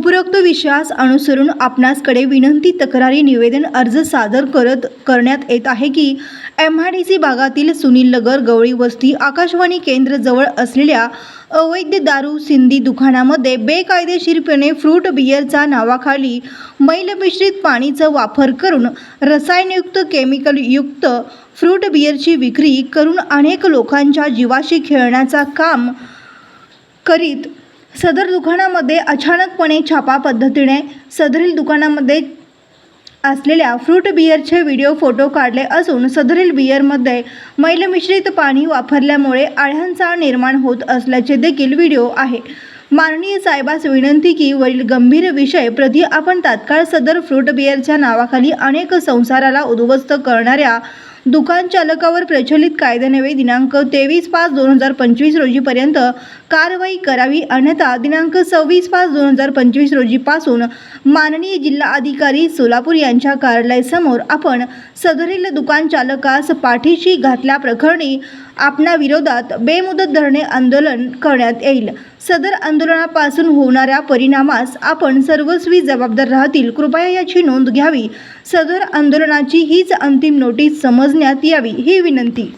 उपरोक्त विषयास अनुसरून आपणासकडे विनंती तक्रारी निवेदन अर्ज सादर करण्यात येत आहे की MIDC भागातील सुनील नगर गवळी वस्ती आकाशवाणी केंद्र जवळ असलेल्या अवैध दारू सिंधी दुकानामध्ये बेकायदेशीरपणे फ्रूट बियरचा नावाखाली मैल मिश्रित पाणीचा वापर करून रसायनयुक्त केमिकलयुक्त फ्रूट बियरची विक्री करून अनेक लोकांच्या जीवाशी खेळण्याचा काम करीत सदर दुकानामध्ये अचानकपणे छापा पद्धतीने सदरील दुकानामध्ये असलेल्या फ्रूट बियरचे व्हिडिओ फोटो काढले असून सदरील बियरमध्ये मैल मिश्रित पाणी वापरल्यामुळे आळ्यांचा निर्माण होत असल्याचे देखील व्हिडिओ आहे। माननीय साहेबास विनंती की वरील गंभीर विषय प्रति आपण तात्काळ सदर फ्रूट बियरच्या नावाखाली अनेक संसाराला उद्ध्वस्त करणाऱ्या दुकान चालकावर प्रचलित कायद्यान्वये दिनांक 23/5/2025 रोजीपर्यंत कारवाई करावी, अन्यथा दिनांक 26/5/2025 रोजीपासून माननीय जिल्हा अधिकारी सोलापूर यांच्या कार्यालयासमोर आपण सदरील दुकान चालकास पाठीशी घातल्याप्रकरणी आपणा विरोधात बेमुदत धरणे आंदोलन करण्यात येईल। सदर आंदोलनापासून होणाऱ्या परिणामास आपण सर्वस्वी जबाबदार राहतील, कृपया याची नोंद घ्यावी। सदर आंदोलनाची हीच अंतिम नोटीस समजण्यात यावी ही विनंती।